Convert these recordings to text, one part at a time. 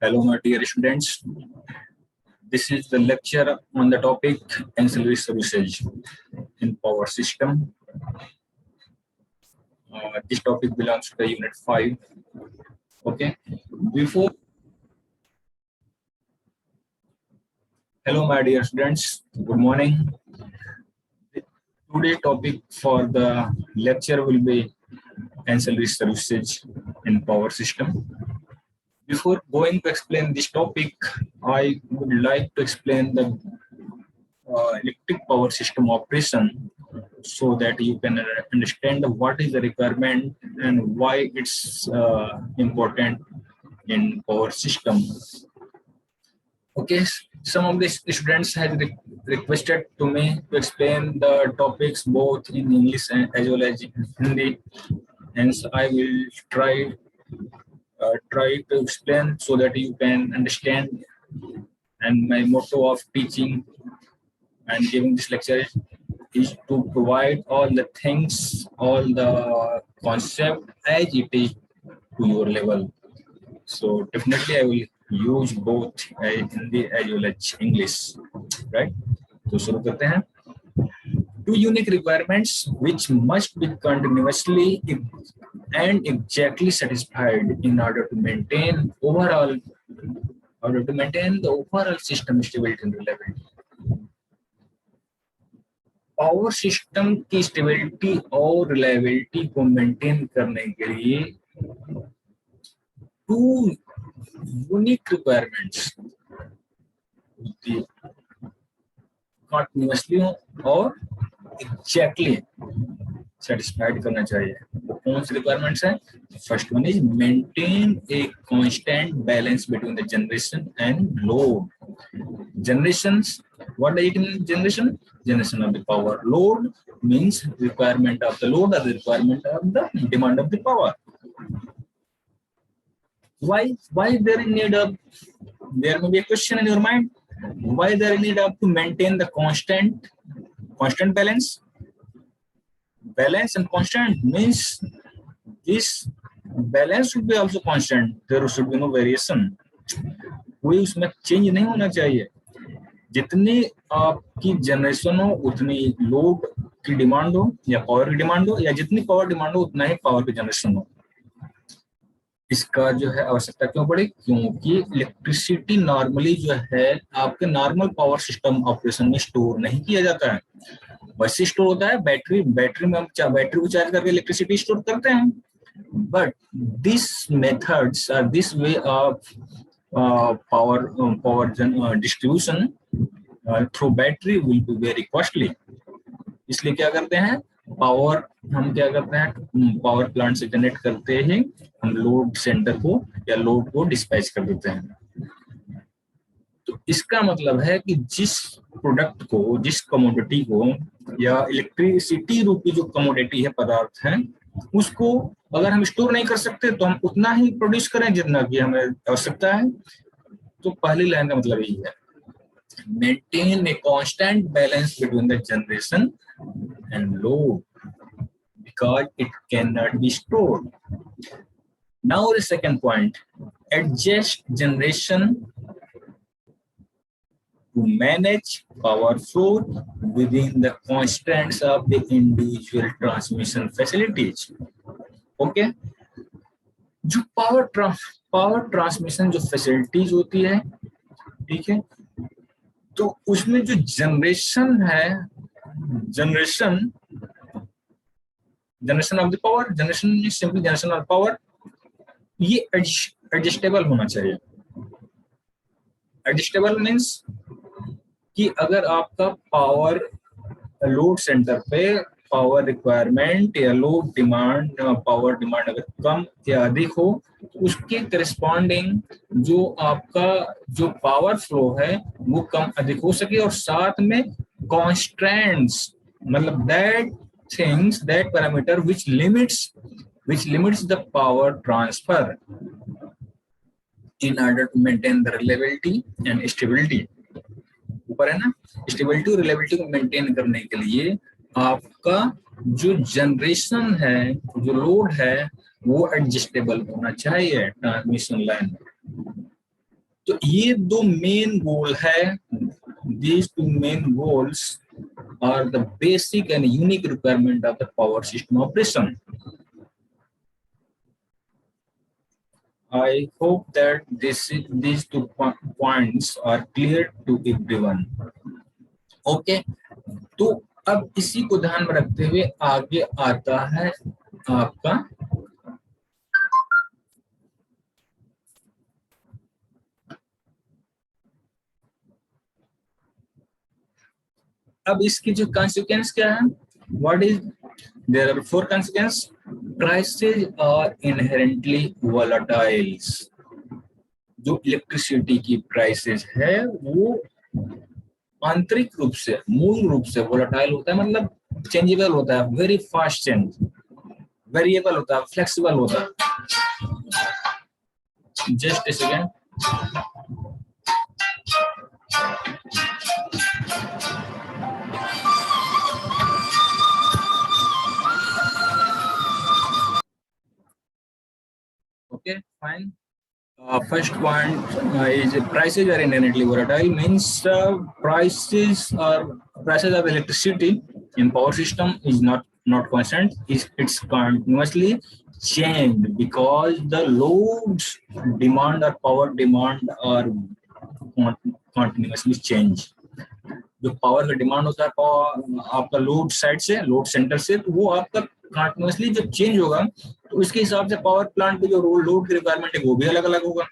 Hello, my dear students. This is the lecture on the topic ancillary services in power system. This topic belongs to the unit 5. Okay. Hello, my dear students. Good morning. Today's topic for the lecture will be ancillary services in power system. Before going to explain this topic, I would like to explain the electric power system operation so that you can understand what is the requirement and why it's important in power system. Okay, some of the students have requested to me to explain the topics both in English and as well as in Hindi. Hence, I will try to explain so that you can understand. And my motto of teaching and giving this lecture is to provide all the things, all the concept as it is to your level. So definitely I will use both Hindi as well as English, right? तो शुरू करते हैं. Two unique requirements which must be continuously and exactly satisfied in order to maintain the overall system stability and reliability. Power system की stability और reliability को maintain करने के लिए टू यूनिक रिक्वायरमेंट्स कंटिन्यूअसली और एग्जैक्टली सेटिस्फाइड करना चाहिए. वो कौन सी रिक्वायरमेंट्स हैं? First one is maintain a constant balance between the generation and load. Generations, what does it mean? Generation of the power. Load means requirement of the load or the requirement of the demand of the power. Why there is need of, there may be a question in your mind, why there is need of to maintain the constant balance? Balance and constant means this balance should be also constant. There should be no variation. कोई उसमें change नहीं होना चाहिए. जितनी आपकी generation हो उतनी load की डिमांड हो या पावर की डिमांड हो, या जितनी पावर डिमांड हो उतना ही पावर की जनरेशन हो. इसका जो है आवश्यकता क्यों पड़ी? क्योंकि इलेक्ट्रिसिटी नॉर्मली जो है आपके नॉर्मल पावर सिस्टम ऑपरेशन में स्टोर नहीं किया जाता है. वैसे स्टोर होता है बैटरी में हम बैटरी को चार्ज करके इलेक्ट्रिसिटी स्टोर करते हैं. But this methods are this way of power distribution through battery will be very costly. इसलिए क्या करते हैं, हम क्या करते हैं, पावर प्लांट से जनरेट करते हैं, हम लोड सेंटर को या लोड को डिस्पैच कर देते हैं. तो इसका मतलब है कि जिस प्रोडक्ट को, जिस कमोडिटी को, या इलेक्ट्रिसिटी रूपी जो कमोडिटी है, पदार्थ है, उसको अगर हम स्टोर नहीं कर सकते तो हम उतना ही प्रोड्यूस करें जितना कि हमें आवश्यकता है. तो पहली लाइन का मतलब यही है, maintain a constant balance between the generation and load because it can not be stored. Now the second point, adjust generation to manage power flow within the constraints of the individual transmission facilities. Okay, जो power transmission जो facilities होती है, ठीक है, तो उसमें जो generation है, generation of the power, generation simply generation of power, ये एडजस्टेबल होना चाहिए. एडजस्टेबल मीन्स कि अगर आपका पावर लोड सेंटर पे पावर रिक्वायरमेंट या लोड डिमांड, पावर डिमांड अगर कम या अधिक हो, तो उसके करस्पॉन्डिंग जो आपका जो पावर फ्लो है वो कम अधिक हो सके, और साथ में कॉन्स्ट्रेंट्स, मतलब that things, that parameter which limits the power transfer in order to maintain the reliability and stability. ऊपर है ना, स्टेबिलिटी और रिलायबिलिटी को मेंटेन करने के लिए आपका जो जनरेशन है, जो लोड है, वो एडजस्टेबल होना चाहिए ट्रांसमिशन लाइन. तो ये दो मेन गोल है. These two main goals are the basic and unique requirement of the power system operation. I hope that these two points are clear to everyone. Okay, तो अब इसी को ध्यान में रखते हुए आगे आता है आपका अब इसकी जो कॉन्सिक्वेंस क्या है. What is there are 4 consequence. Prices are inherently volatiles. जो इलेक्ट्रिसिटी की प्राइसेज है वो आंतरिक रूप से मूल रूप से वोलेटाइल होता है, मतलब चेंजेबल होता है, वेरी फास्ट चेंज, वेरिएबल होता है, फ्लेक्सिबल होता है. Just a second. Okay, fine. First point is prices are inherently volatile. Means prices of electricity in power system is not constant. It's continuously changed because the loads demand or power demand are continuously change. जो power का demand होता है आपका load side से, load centre से, तो वो आपका कंटिन्यूअसली जब चेंज होगा तो उसके हिसाब से पावर प्लांट पे जो लोड की रिक्वायरमेंट है वो भी अलग अलग होगा.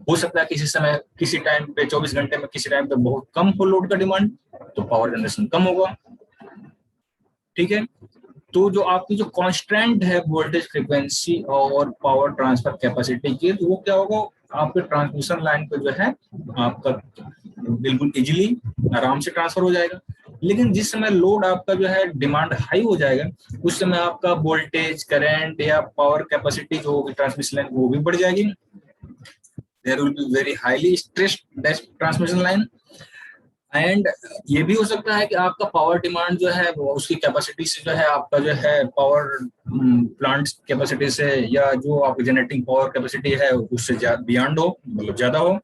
हो सकता है किसी समय किसी टाइम पे 24 घंटे में किसी टाइम पे बहुत कम हो लोड का डिमांड, तो पावर जनरेशन कम होगा. ठीक है. तो जो आपकी जो कांस्टेंट है वोल्टेज फ्रीक्वेंसी और पावर ट्रांसफर कैपेसिटी की, तो वो क्या होगा, आपके ट्रांसमिशन लाइन पे जो है आपका बिल्कुल इजीली आराम से ट्रांसफर हो जाएगा. लेकिन जिस समय लोड आपका जो है डिमांड हाई हो जाएगा, उस समय आपका वोल्टेज, करंट या पावर कैपेसिटी जो होगी ट्रांसमिशन लाइन वो भी बढ़ जाएगी. There will be very highly stressed transmission line. And ये भी हो सकता है कि आपका पावर डिमांड जो है वो उसकी कैपेसिटी से जो है आपका जो है पावर प्लांट कैपेसिटी से या जो आपकी जनरेटिंग पावर कैपेसिटी है उससे बियॉन्ड हो, मतलब ज्यादा हो.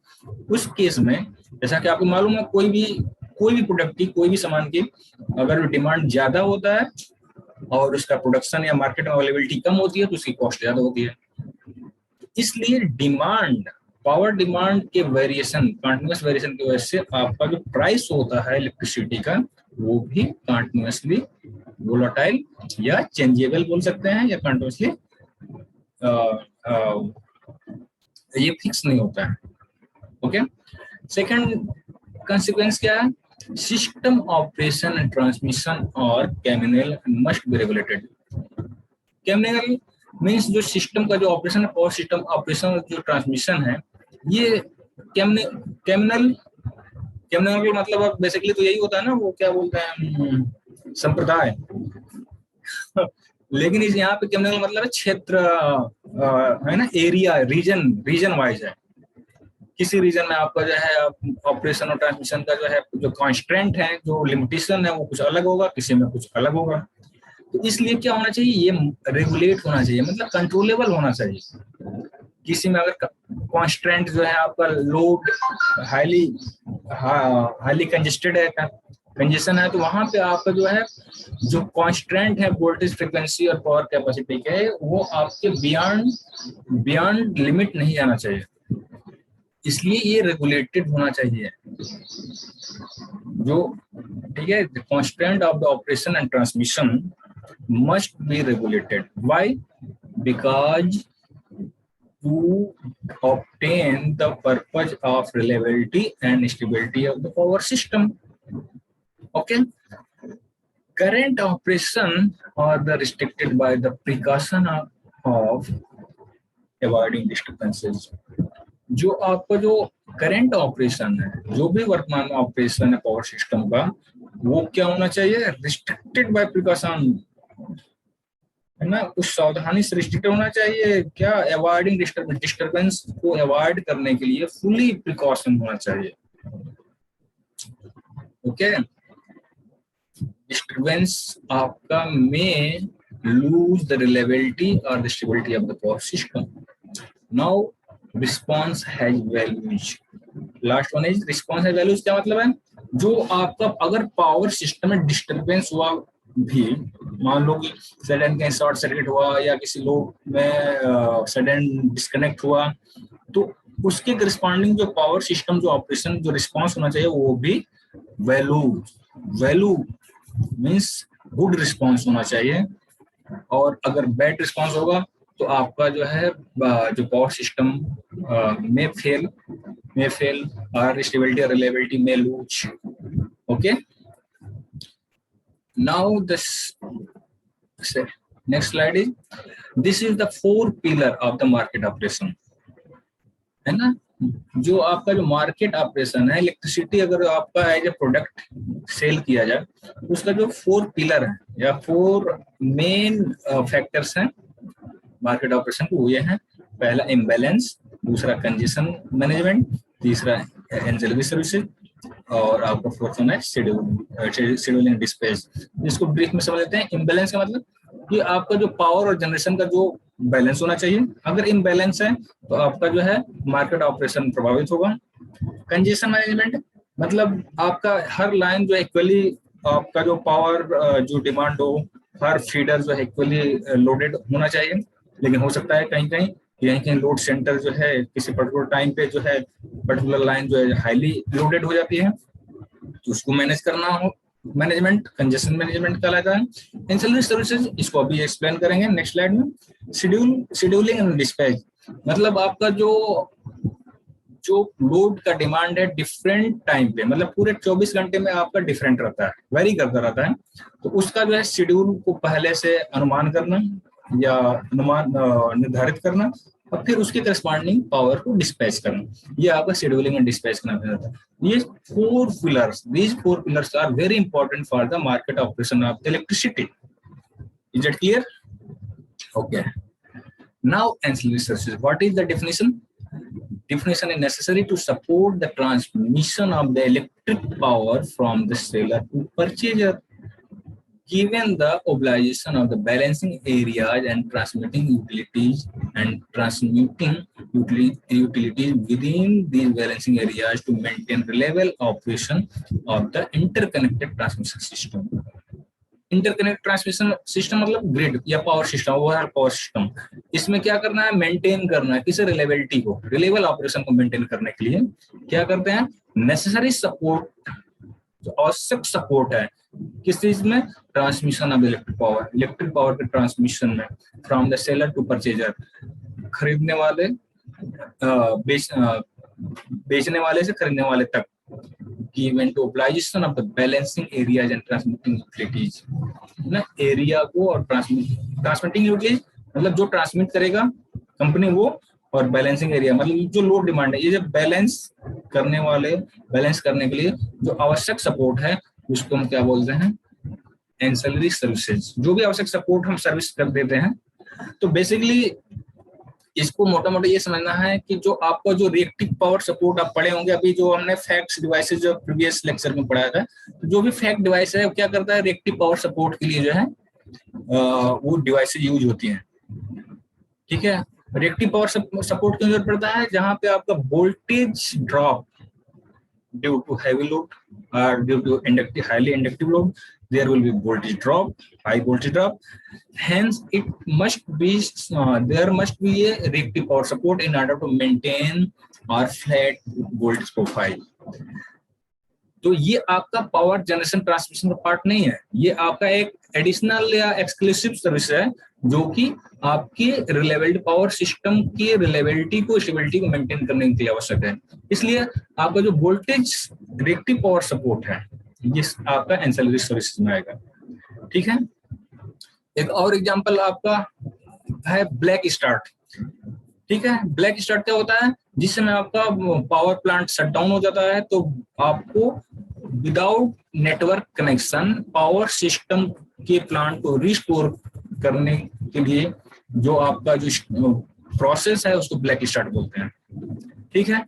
उस केस में जैसा कि आपको मालूम है कोई भी प्रोडक्ट की, कोई भी सामान की अगर डिमांड ज्यादा होता है और उसका प्रोडक्शन या मार्केट में अवेलेबिलिटी कम होती है तो उसकी कॉस्ट ज्यादा होती है. इसलिए डिमांड, पावर डिमांड के वेरिएशन, कंटिन्यूअस वेरिएशन की वजह से आपका जो प्राइस होता है इलेक्ट्रिसिटी का वो भी कंटिन्यूअसली वोलेटाइल या चेंजेबल बोल सकते हैं, या कंटिन्यूअसली ये फिक्स नहीं होता है. ओके. सेकंड consequence क्या है? सिस्टम ऑपरेशन एंड ट्रांसमिशन और communal must be regulated. Communal means जो सिस्टम का जो ऑपरेशन है, पावर सिस्टम ऑपरेशन, जो ट्रांसमिशन है, ये कम्युनल मतलब बेसिकली तो यही होता है ना, वो क्या बोलते हैं, संप्रदाय. लेकिन इस यहाँ पे कम्युनल मतलब क्षेत्र है ना, एरिया, रीजन वाइज है. किसी रीजन में आपका जो है ऑपरेशन और ट्रांसमिशन का जो है जो कॉन्स्टेंट है, जो लिमिटेशन है वो कुछ अलग होगा, किसी में कुछ अलग होगा. तो इसलिए क्या होना चाहिए, ये रेगुलेट होना चाहिए, मतलब कंट्रोलेबल होना चाहिए. किसी में अगर कॉन्स्टेंट जो है आपका लोड हाईली कंजेस्टेड है, कंजेशन है, तो वहां पे आपका जो है जो कॉन्स्टेंट है वोल्टेज फ्रीक्वेंसी और पावर कैपेसिटी के, वो आपके बियॉन्ड लिमिट नहीं जाना चाहिए. इसलिए ये रेगुलेटेड होना चाहिए. जो ठीक है, the constant of the operation and transmission must be regulated. Why? Because to obtain the purpose of reliability and stability of the power system. Okay. Current operation are the restricted by the precaution of avoiding disturbances. जो आपका जो current operation है, जो भी वर्तमान operation है power system का, वो क्या होना चाहिए, रिस्ट्रिक्टेड बाय प्रिकॉशन, है ना, कुछ सावधानी से रिस्ट्रिक्टेड होना चाहिए. क्या? अवॉइडिंग डिस्टर्बेंस को अवॉइड करने के लिए फुली प्रिकॉशन होना चाहिए. ओके. डिस्टर्बेंस आपका में lose the reliability or the stability of the power system. Now response has values. Last one is response values. क्या मतलब है, जो आपका अगर पावर सिस्टम में डिस्टरबेंस हुआ भी, मान लो कि सडन कहीं शॉर्ट सर्किट हुआ या किसी लोड में सडन डिस्कनेक्ट हुआ, तो उसके करस्पॉन्डिंग जो पावर सिस्टम जो ऑपरेशन जो रिस्पॉन्स होना चाहिए वो भी value value means good response होना चाहिए। और अगर बैड रिस्पॉन्स होगा तो आपका जो है जो पावर सिस्टम में फेल और स्टेबिलिटी और रिलायबिलिटी में lose. Okay, now this next slide is this is the 4 pillar of the market operation, है ना। जो आपका जो मार्केट ऑपरेशन है, इलेक्ट्रिसिटी अगर आपका एज ए प्रोडक्ट सेल किया जाए तो उसका जो 4 पिलर है या 4 मेन फैक्टर्स हैं मार्केट ऑपरेशन को, वो ये हैं। पहला इम्बैलेंस, दूसरा कंजेशन मैनेजमेंट, तीसरा एंसिलरी सर्विसेज, और आपका फोर्थ वन है शेड्यूलिंग डिस्पैच। इसको ब्रीफ में समझ लेते हैं। इम्बैलेंस का मतलब कि आपका जो पावर और जनरेशन का जो बैलेंस होना चाहिए, अगर इम्बैलेंस है तो आपका जो है मार्केट ऑपरेशन प्रभावित होगा। कंजेशन मैनेजमेंट मतलब आपका हर लाइन जो इक्वली आपका जो पावर जो डिमांड हो, हर फीडर जो है इक्वली लोडेड होना चाहिए। लेकिन हो सकता है कहीं कहीं लोड सेंटर जो है किसी पर्टिकुलर टाइम पे जो है पर्टिकुलर लाइन जो है हाईली लोडेड हो जाती है, तो उसको मैनेज करना हो, मैनेजमेंट कंजेशन मैनेजमेंट कहलाता है। एंसिलरी सर्विसेज इसको अभी एक्सप्लेन करेंगे नेक्स्ट स्लाइड में। शेड्यूलिंग एंड डिस्पैच मतलब आपका जो लोड का डिमांड है डिफरेंट टाइम पे, मतलब पूरे 24 घंटे में आपका डिफरेंट रहता है, वेरी करता रहता है, तो उसका जो है शेड्यूल को पहले से अनुमान करना या अनुमान निर्धारित करना और फिर उसके करस्पॉन्डिंग पावर को डिस्पैच करना, ये आपका शेड्यूलिंग एंड डिस्पैच करना रहता है। ये 4 pillars, these 4 pillars are very important for the market operation of electricity. Is that clear? Okay. Now ancillary services. What is the definition? Definition is necessary to support the transmission of the electric power from the seller to purchaser, given the obligation of the balancing areas and transmitting utilities within these balancing areas to maintain reliable operation of the interconnected transmission system. Interconnect transmission system मतलब grid या power system, overall power system. इसमें क्या करना है, maintain करना है किसे, reliability को, रिलेबल ऑपरेशन को मेंटेन करने के लिए क्या करते हैं, नेसेसरी सपोर्ट, जो आवश्यक सपोर्ट है किस चीज में, ट्रांसमिशन ऑफ इलेक्ट्रिक पावर के ट्रांसमिशन में, from the seller to purchaser, खरीदने वाले बेचने वाले से खरीदने वाले तक, given to obligation of the balancing areas and transmitting utilities, ना एरिया को और ट्रांसमिटिंग यूटिलिटीज मतलब जो ट्रांसमिट करेगा कंपनी वो, और बैलेंसिंग एरिया मतलब जो लोड डिमांड है, ये जब बैलेंस करने के लिए जो आवश्यक सपोर्ट है उसको हम क्या बोलते हैं, एंसिलरी सर्विसेज। जो भी आवश्यक सपोर्ट हम सर्विस कर देते हैं, तो बेसिकली इसको मोटा मोटा ये समझना है कि जो आपका जो रिएक्टिव पावर सपोर्ट आप पढ़े होंगे, अभी जो हमने फैक्ट्स डिवाइसेस जो प्रीवियस लेक्चर में पढ़ाया था, तो जो भी फैक्ट डिवाइस है वो क्या करता है, रिएक्टिव पावर सपोर्ट के लिए जो है वो डिवाइसेस यूज होती हैं। ठीक है, रिएक्टिव पावर सपोर्ट क्यों जरूरत पड़ता है, जहां पे आपका voltage drop due to heavy load और due to highly inductive load, there will be voltage drop, high voltage drop, hence it must be there must be a reactive power support in order to maintain our flat voltage profile. तो ये आपका power generation transmission का part नहीं है, ये आपका एक additional या एक्सक्लूसिव सर्विस है जो कि आपके रिलेबिलिटी पावर सिस्टम की रिलेबिलिटी को, स्टेबिलिटी को मेंटेन करने के लिए आवश्यक है। इसलिए आपका जो वोल्टेज रिएक्टिव पावर सपोर्ट है ये आपका एंसिलरी सर्विसेज में आएगा। ठीक है, एक और एग्जांपल आपका है ब्लैक स्टार्ट। ठीक है, ब्लैक स्टार्ट क्या होता है, जिस समय आपका पावर प्लांट शट डाउन हो जाता है तो आपको without network connection power system के प्लांट को रिस्टोर करने के लिए जो आपका जो प्रोसेस है उसको ब्लैक स्टार्ट बोलते हैं। ठीक है,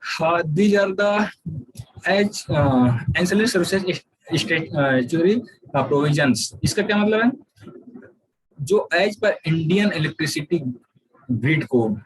these are the as ancillary services statutory provisions. इसका क्या मतलब है, जो as per Indian electricity grid code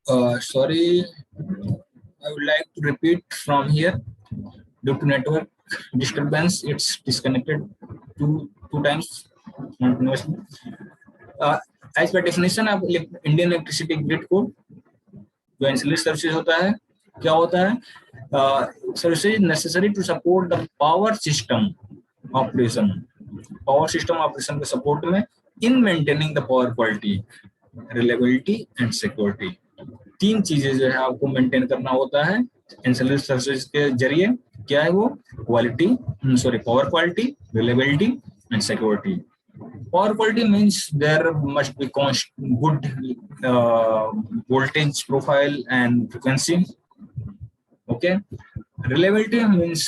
Sorry, I would like to repeat from here. Due to network disturbance, it's disconnected two times continuously. As per definition of Indian Electricity Grid Code, जो ancillary services होता है, क्या होता है? Services necessary to support the power system operation, power system operation के support में, in maintaining the power quality, reliability and security. तीन चीजें जो है आपको मेंटेन करना होता है एंसिलरी सर्विसेज के जरिए। क्या है वो? Quality, power quality, reliability and security. Power quality means there must be good voltage profile and frequency. Okay. Reliability means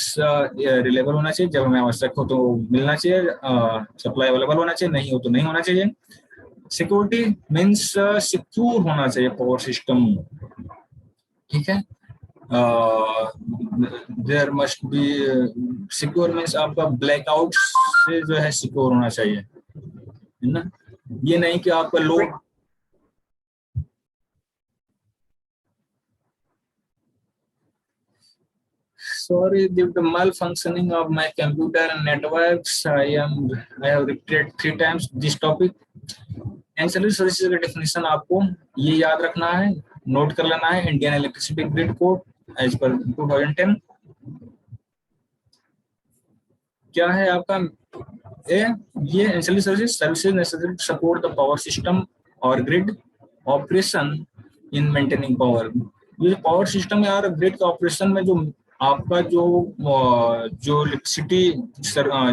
reliable होना चाहिए, जब हमें आवश्यक हो तो मिलना चाहिए, सप्लाई अवेलेबल होना चाहिए, नहीं हो तो नहीं होना चाहिए। Security means सिक्योर होना चाहिए पावर सिस्टम, ठीक है। There must be secure means आपका ब्लैकआउट से जो है सिक्योर होना चाहिए, है ना। ये नहीं कि आपका load sorry, due to malfunctioning of my computer and networks, I have repeated 3 times this topic. Ancillary services का डेफिनेशन आपको ये याद रखना है, नोट कर लेना है। Indian electricity grid code as per 2010 क्या है आपका? ये ancillary services necessary to support the power system और grid operation in maintaining power. ये पावर सिस्टम या ग्रिड के ऑपरेशन में जो आपका जो इलेक्ट्रिसिटी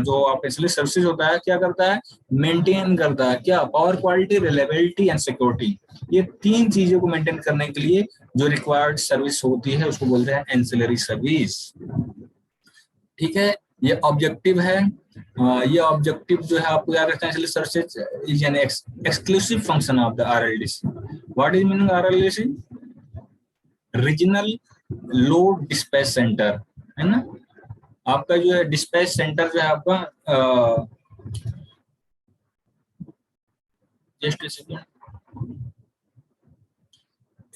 जो आप एंसिलरी सर्विसेज होता है, क्या करता है? मेंटेन करता है क्या? Power quality, reliability and security. ये तीन चीजों को मेंटेन करने के लिए जो रिक्वायर्ड सर्विस होती है उसको बोलते हैं एंसिलरी सर्विस, ठीक है। ये ऑब्जेक्टिव है। ये ऑब्जेक्टिव जो है आपको याद रखना है, ancillary services is an exclusive function of the RLDC. What is meaning RLDC? Regional load dispatch centre, है ना। आपका जो है डिस्पैच सेंटर जो है आपका जस्ट अ सेकंड,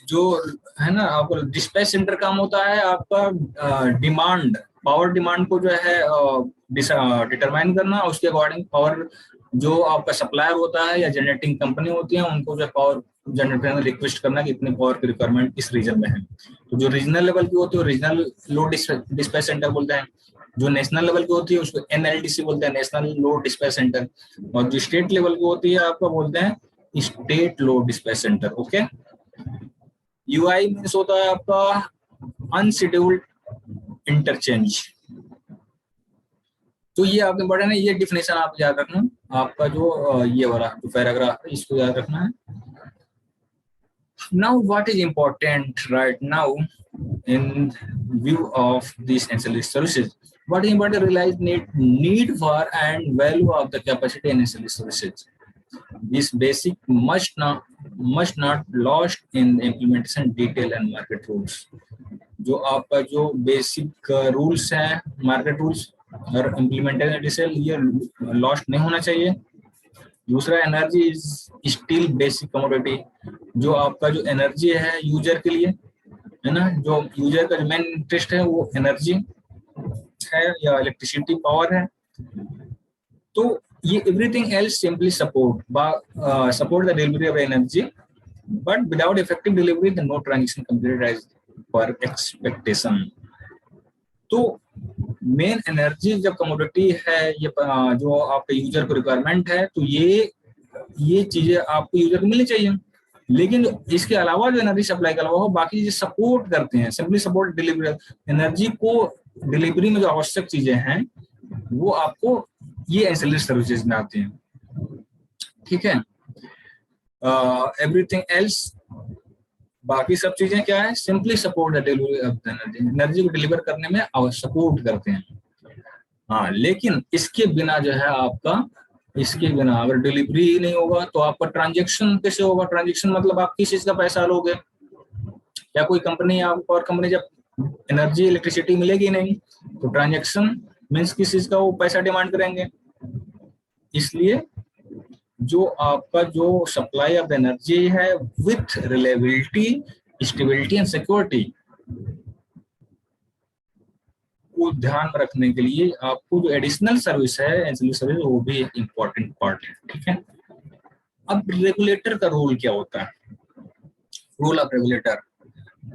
जो है ना आपका डिस्पैच सेंटर काम होता है आपका डिमांड, पावर डिमांड को जो है डिटरमाइन करना, उसके अकॉर्डिंग पावर जो आपका सप्लायर होता है या जनरेटिंग कंपनी होती है उनको जो पावर जनरेटर में रिक्वेस्ट करना कि इतनी पावर की रिक्वायरमेंट इस रीजन में है। तो जो रीजनल लेवल की होती है रीजनल लोड डिस्पैच सेंटर बोलते हैं, जो नेशनल लेवल की होती है उसको एनएलडीसी बोलते हैं, नेशनल लोड डिस्पैच सेंटर, और जो स्टेट लेवल की होती है आपका बोलते हैं state load dispatch centre. Okay. UI means होता है आपका अनशेड्यूल्ड इंटरचेंज। तो ये आपके इंपॉर्टेंट है, ये डिफिनेशन आप याद रखना। आपका जो ये वाला जो पैराग्राफ है इसको याद रखना है। Now what is important right now in view of these ancillary services? What is important to realize need for and value of the capacity in ancillary services. This basic must not lost in the implementation detail and market rules. जो आपका जो basic rules हैं, market rules और implementation detail, ये lost नहीं होना चाहिए। दूसरा, energy is still basic commodity. जो आपका जो एनर्जी है यूजर के लिए, है ना, जो यूजर का जो मेन इंटरेस्ट है वो एनर्जी है या इलेक्ट्रिसिटी पावर है। तो ये everything else simply support the delivery of energy, but without effective delivery the no transaction completed as per expectation. तो मेन एनर्जी जब कमोडिटी है, ये जो आपके यूजर को रिक्वायरमेंट है, तो ये चीजें आपको यूजर को मिलनी चाहिए। लेकिन इसके अलावा जो एनर्जी सप्लाई के अलावा हो बाकी चीजें सपोर्ट करते हैं, सिंपली सपोर्ट डिलीवरी एनर्जी को, डिलीवरी में जो आवश्यक चीजें हैं वो आपको ये एंसिलरी सर्विसेज में आती हैं, ठीक है। एवरीथिंग एल्स, बाकी सब चीजें क्या है? Simply support the delivery of energy, energy को डिलीवर करने में सपोर्ट करते हैं। हाँ, लेकिन इसके बिना जो है आपका, इसके बिना अगर डिलीवरी ही नहीं होगा तो आपका ट्रांजैक्शन कैसे होगा? ट्रांजैक्शन मतलब आप किस चीज का पैसा लोगे? या कोई कंपनी, आपको और कंपनी जब एनर्जी इलेक्ट्रिसिटी मिलेगी नहीं तो ट्रांजैक्शन मीन्स किस चीज का वो पैसा डिमांड करेंगे। इसलिए जो आपका जो सप्लाई ऑफ एनर्जी है with reliability stability and security को ध्यान में रखने के लिए आपको जो एडिशनल सर्विस है, एंसिलरी सर्विस, वो भी एक इम्पोर्टेंट पार्ट है। ठीक है, अब रेगुलेटर का रोल क्या होता है? Role of regulator,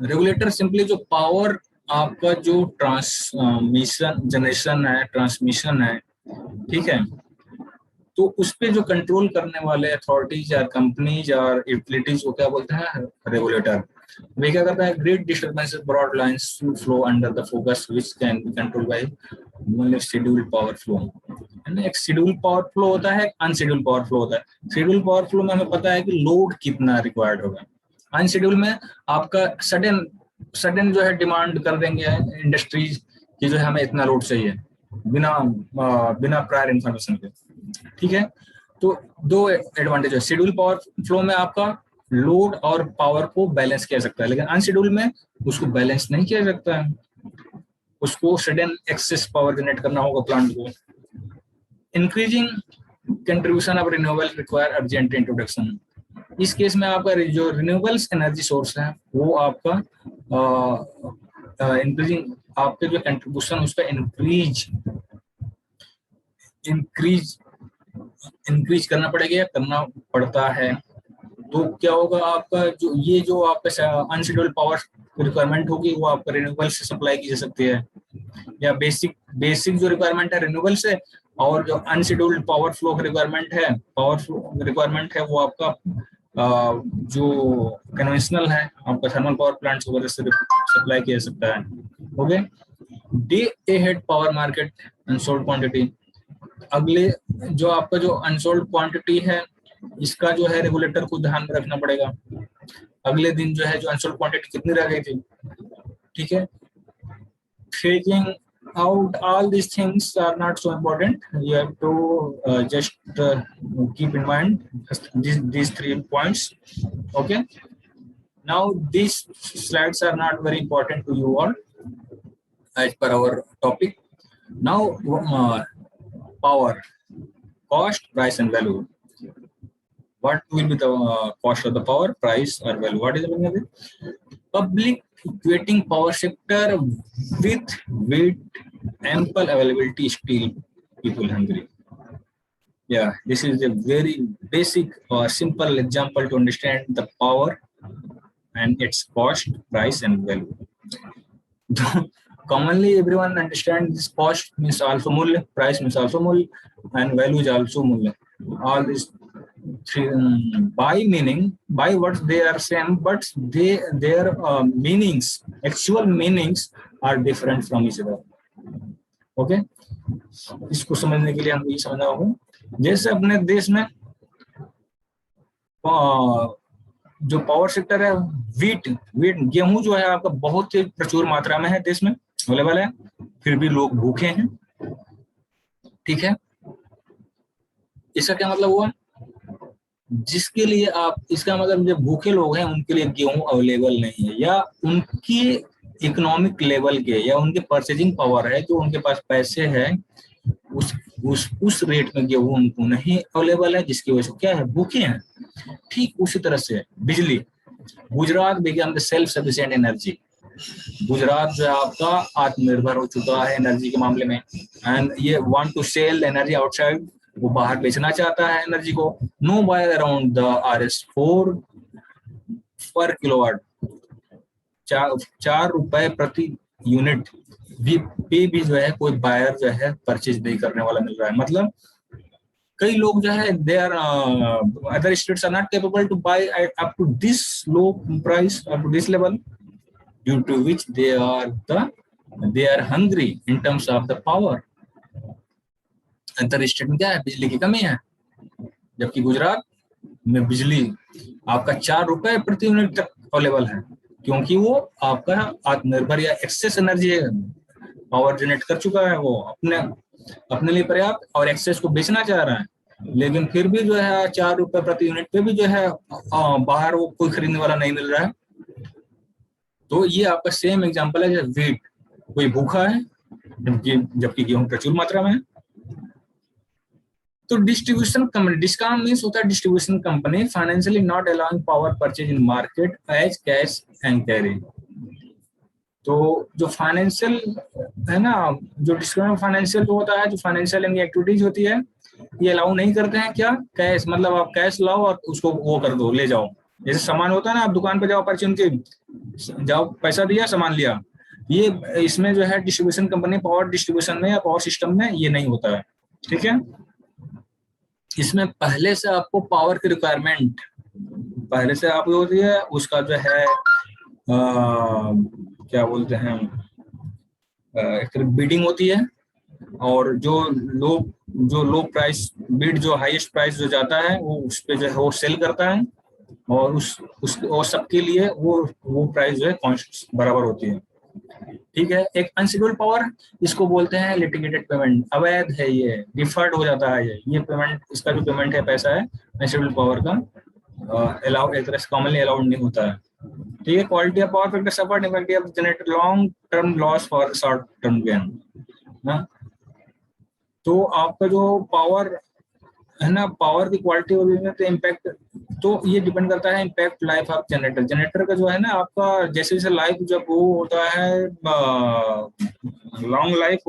regulator simply जो पावर आपका जो ट्रांसमिशन जनरेशन है, ट्रांसमिशन है, ठीक है, तो उस पे जो कंट्रोल करने वाले अथॉरिटीज या कंपनीज और यूटिलिटीज को क्या बोलते हैं? रेगुलेटर। वे क्या करता है? Grid disturbances broad lines flow under the focus which can be controlled by scheduled power flow. एक शेड्यूल्ड पावर फ्लो होता है, अनशेड्यूल्ड पावर फ्लो होता है। शेड्यूल्ड पावर फ्लो में हमें पता है कि लोड कितना रिक्वायर्ड होगा। अनशेड्यूल में आपका सडन जो है डिमांड कर देंगे इंडस्ट्रीज की, जो है हमें इतना लोड चाहिए बिना प्रायर इंफॉर्मेशन के। ठीक है, तो दो एडवांटेज है। शेड्यूल पावर फ्लो में आपका लोड और पावर को बैलेंस किया सकता है, लेकिन अनशेड्यूल में उसको बैलेंस नहीं किया सकता है, उसको सडन एक्सेस पावर जनरेट करना होगा प्लांट को। Increasing contribution of renewable require urgent introduction. इस केस में आपका जो रिन्यूएबल्स एनर्जी सोर्स है वो आपका इंक्रीजिंग, आपके जो कंट्रीब्यूशन उसका इंक्रीज करना पड़ेगा या करना पड़ता है। तो क्या होगा आपका जो आपका अनशेड्यूल्ड पावर रिक्वायरमेंट होगी वो आपका रिन्यूएबल से सप्लाई की जा सकती है, या बेसिक जो रिक्वायरमेंट है रिन्यूएबल से, और जो अनशेड्यूल्ड पावर फ्लो रिक्वायरमेंट है वो आपका जो कन्वेंशनल है आपका थर्मल पावर प्लांट्स वगैरह से सप्लाई किया जा सकता है। Okay, day ahead power market unsold quantity. अगले जो आपका जो अनसोल्ड क्वांटिटी है इसका जो है रेगुलेटर को ध्यान में रखना पड़ेगा। अगले दिन जो है जो अनसोल्ड क्वांटिटी कितनी रह गई थी। ठीक है, phasing out, all these things are not so important. You have to just keep in mind these 3 points. Okay, now these slides are not very important to you all as per our topic. Now power, cost, price and value. What will be the cost of the power, price or value? What is the meaning of it? Public equating power sector with ample availability still people hungry. Yeah, this is a very basic or simple example to understand the power and its cost, price and value. Commonly everyone understands this cost means also mulya, price means also mulya, and value is also mulya. All these three, by what they are same, but their meanings, actual meanings are different from each other. Okay, इसको समझने के लिए हम ये समझना होगा, जैसे अपने देश में जो पावर सेक्टर है, वीट गेहूं जो है आपका बहुत ही प्रचुर मात्रा में है देश में अवेलेबल है, फिर भी लोग भूखे हैं। ठीक है, इसका क्या मतलब हुआ? जिसके लिए आप, इसका मतलब जो भूखे लोग हैं उनके लिए गेहूं अवेलेबल नहीं है, या उनकी इकोनॉमिक लेवल के या उनके परचेजिंग पावर है, जो उनके पास पैसे हैं उस रेट में गेहूं उनको नहीं अवेलेबल है, जिसकी वजह से क्या है, भूखे हैं। ठीक उसी तरह से बिजली, Gujarat become the self sufficient energy. Gujarat जो है आपका आत्मनिर्भर हो चुका है एनर्जी के मामले में, एंड ये want to sell energy outside, वो बाहर बेचना चाहता है एनर्जी को। No by around the RS4 पर किलोवाट, 4 रुपए प्रति यूनिट पे भी जो है कोई बायर जो है परचेज नहीं करने वाला मिल रहा है। मतलब कई लोग जो है they are other states are not capable to buy up to this low price, up to this level, due to which they are hungry in terms of the power. अंतर स्टेट में क्या है, बिजली की कमी है, जबकि गुजरात में बिजली आपका 4 रुपए प्रति यूनिट तक अवेलेबल है, क्योंकि वो आपका आत्मनिर्भर या एक्सेस एनर्जी पावर जनरेट कर चुका है, वो अपने लिए पर्याप्त और एक्सेस को बेचना चाह रहा है, लेकिन फिर भी जो है 4 रुपए प्रति यूनिट पे भी जो है बाहर वो कोई खरीदने वाला नहीं मिल रहा है। तो ये आपका सेम एग्जांपल है, जैसे वीट, कोई भूखा है जबकि गेहूं प्रचुर मात्रा में है। तो डिस्ट्रीब्यूशन कंपनी, डिस्कॉम मीन्स होता है distribution company, financially not allowing power purchase in market as cash and carry. तो जो फाइनेंशियल है ना, जो डिस्काउंट फाइनेंशियल जो होता है, जो फाइनेंशियल इनकी एक्टिविटीज होती है, ये अलाउ नहीं करते हैं क्या, कैश, मतलब आप कैश लाओ और उसको वो कर दो, ले जाओ। जैसे सामान होता है ना, आप दुकान पे जाओ, पर्ची उनकी जाओ, पैसा दिया, सामान लिया। ये इसमें जो है डिस्ट्रीब्यूशन कंपनी पावर डिस्ट्रीब्यूशन में या पावर सिस्टम में ये नहीं होता है। ठीक है, इसमें पहले से आपको पावर की रिक्वायरमेंट पहले से आपको होती है, उसका जो है क्या बोलते हैं, एक बिडिंग होती है, और जो लो प्राइस बिड, जो हाईएस्ट प्राइस जो जाता है वो उस पे जो है वो सेल करता है, और उस और सबके लिए वो प्राइस जो है कॉन्स्ट बराबर होती है। ठीक है, एक अनशेड्यूल्ड पावर, इसको बोलते हैं लिटिगेटेड पेमेंट, अवैध है, ये डिफर्ड हो जाता है, ये पेमेंट, इसका जो पेमेंट है, पैसा है अनशेड्यूल्ड पावर का, अलाउड, एक तरह से कॉमनली अलाउड नहीं होता है। ठीक है, quality of power factor suffered effect of generate long term loss for short term gain ना। तो आपका जो पावर है ना, पावर की क्वालिटी और तो इम्पैक्ट, तो ये डिपेंड करता है impact life of generator. Generator का जो है ना आपका, जैसे जैसे लाइफ जब वो होता है लॉन्ग लाइफ,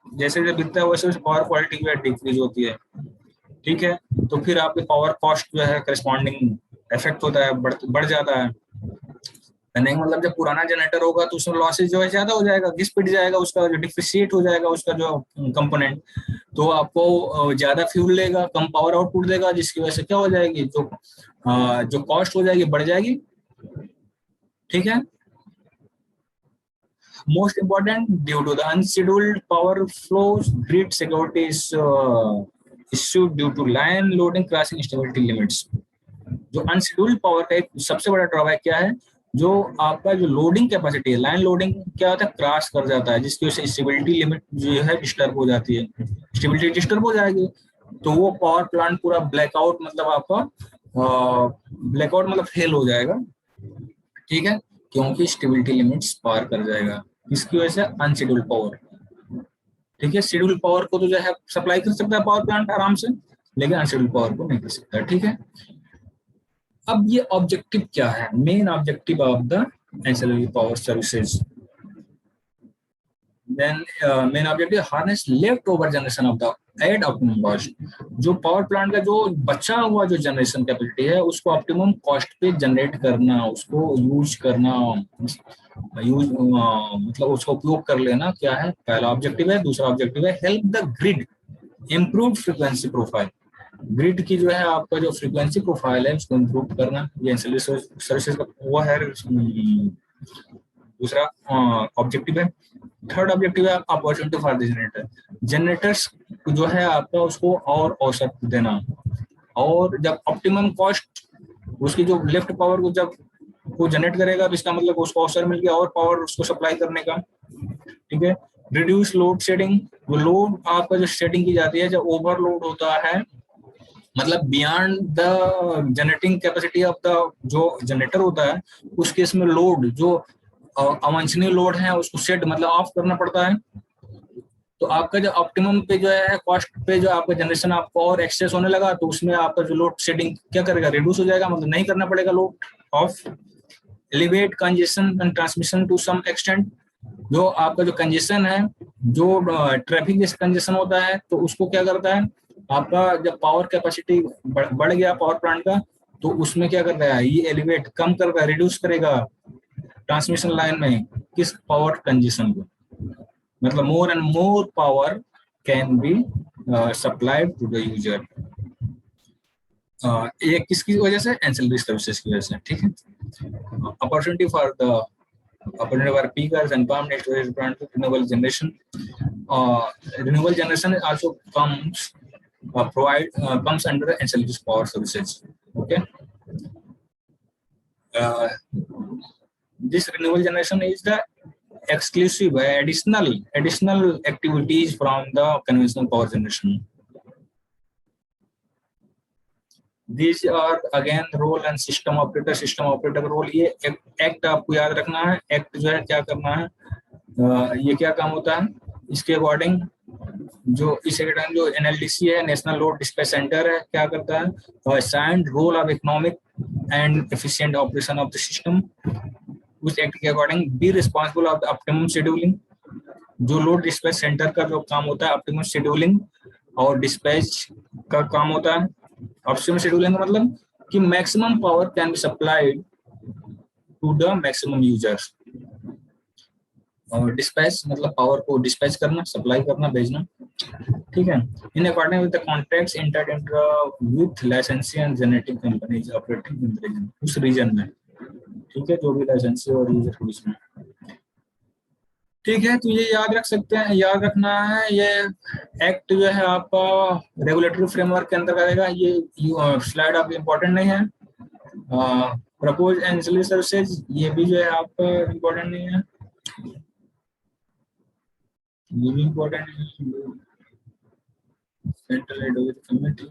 जैसे जैसे बीतता है वैसे वैसे पावर क्वालिटी जो है डिक्रीज होती है। ठीक है, तो फिर आपके पावर कॉस्ट जो है करस्पॉन्डिंग इफेक्ट होता है, बढ़ जाता है। नहीं, मतलब जब पुराना जनरेटर होगा तो उसमें लॉसेज जो है ज्यादा हो जाएगा, घिस पिट जाएगा, उसका जो डिफिशिएट हो जाएगा उसका जो कंपोनेंट, तो आपको ज्यादा फ्यूल लेगा, कम पावर आउटपुट देगा, जिसकी वजह से क्या हो जाएगी, जो कॉस्ट हो जाएगी बढ़ जाएगी। ठीक है, most important, due to the unscheduled power flows grid security is issued due to line loading crossing stability limits. जो अनशेड्यूल्ड पावर का एक सबसे बड़ा ड्रॉबैक क्या है, जो आपका जो लोडिंग कैपेसिटी है, लाइन लोडिंग क्या होता है, क्रॉस कर जाता है, जिसकी वजह से स्टेबिलिटी लिमिट जो है डिस्टर्ब हो जाती है। स्टेबिलिटी डिस्टर्ब हो जाएगी तो वो पावर प्लांट पूरा ब्लैकआउट, मतलब आपका ब्लैकआउट मतलब फेल हो जाएगा। ठीक है, क्योंकि स्टेबिलिटी लिमिट्स पार कर जाएगा, इसकी वजह से अनशेड्यूल्ड पावर। ठीक है, शेड्यूल पावर को तो जो है सप्लाई कर सकता है पावर प्लांट आराम से, लेकिन अनशेड्यूल्ड पावर को नहीं कर सकता। ठीक है, अब ये ऑब्जेक्टिव क्या है, main objective of the ancillary power services. Then main objective, harness left over generation of the at optimum cost. जो पावर प्लांट का जो बचा हुआ जो जनरेशन कैपेसिटी है उसको ऑप्टिमम कॉस्ट पे जनरेट करना, उसको यूज करना, मतलब उसका उपयोग कर लेना, क्या है पहला ऑब्जेक्टिव है। दूसरा ऑब्जेक्टिव है help the grid improve frequency profile. Grid की जो है आपका जो फ्रीक्वेंसी प्रोफाइल है उसको इम्प्रूव करना, ये एंसिलरी सर्विसेज का वो है दूसरा ऑब्जेक्टिव है। थर्ड ऑब्जेक्टिव है opportunity for the generator. Generators जो है आपका उसको और अवसर देना, और जब ऑप्टिमम कॉस्ट उसकी जो लेफ्ट पावर को जब वो जनरेट करेगा तो इसका मतलब उसको अवसर मिल गया और पावर उसको सप्लाई करने का। ठीक है, रिड्यूस लोड शेडिंग। वो लोड आपका जो शेडिंग की जाती है, जब ओवरलोड होता है, मतलब beyond the generating capacity of the जो जनरेटर होता है, उस केस में लोड जो अवांछनीय लोड है उसको सेट मतलब ऑफ करना पड़ता है। तो आपका जो ऑप्टिमम पे जो है कॉस्ट पे जो आपका जनरेशन आपको और एक्सेस होने लगा, तो उसमें आपका जो लोड शेडिंग क्या करेगा, रिड्यूस हो जाएगा, मतलब नहीं करना पड़ेगा load off. Elevate congestion and transmission to some extent. जो आपका जो कंजेशन है, जो ट्रैफिक जैसे कंजेशन होता है, तो उसको क्या करता है, आपका जब पावर कैपेसिटी बढ़ गया पावर प्लांट का, तो उसमें क्या करता है, ये एलिवेट कम करता है, रिड्यूस करेगा ट्रांसमिशन लाइन में किस पावर कंजेशन को, मतलब more and more power can be supplied to the user. ये किसकी वजह से, एंसिलरी सर्विसेज की वजह से। ठीक है, opportunity for the opportunity for peakers and permanent storage plant renewable generation. Renewable generation also comes under the ancillary power services. Okay, this renewable generation is the exclusive additional activities from the conventional power generation. These are again role and system operator का role. ये act आपको याद रखना है, act जो है क्या करना है, ये क्या काम होता है, इसके अकॉर्डिंग जो इस टाइम जो NLDC है, नेशनल लोड डिस्पैच सेंटर है, क्या करता है, assigned role of economic and efficient operation of the system, उस एक्ट के according be responsible of the optimum scheduling. जो लोड डिस्पैच सेंटर का जो काम होता है ऑप्टिमम शेड्यूलिंग और डिस्पैच का काम होता है। ऑप्टिमम शेड्यूलिंग का मतलब कि maximum power can be supplied to the maximum users, और डिस्पैच मतलब पावर को डिस्पैच करना, सप्लाई करना, भेजना, ठीक है। In according with the contracts entered into with licensee and generating companies operating in the region, उस रीजन में, ठीक है, जो भी लाइसेंसी और यूजर के बीच में, ठीक है। तो ये याद रख सकते हैं, याद रखना है। ये एक्ट जो है आपका रेगुलेटरी फ्रेमवर्क के अंतर्गत आएगा। ये स्लाइड आपकी इम्पोर्टेंट नहीं है। प्रपोज एंसिलरी सर्विसेज, ये भी जो है आपका इम्पोर्टेंट नहीं है, ये भी इम्पोर्टेंट नहीं है। सेंट्रल एडवाइजरी कमेटी,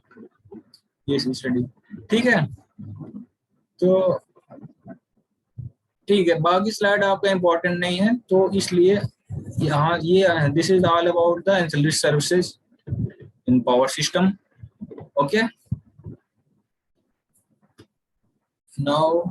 ये स्टडी, ठीक है। तो ठीक है, बाकी स्लाइड आपका इम्पोर्टेंट नहीं है, तो इसलिए यहाँ ये this is all about the ancillary services in power system. Okay, now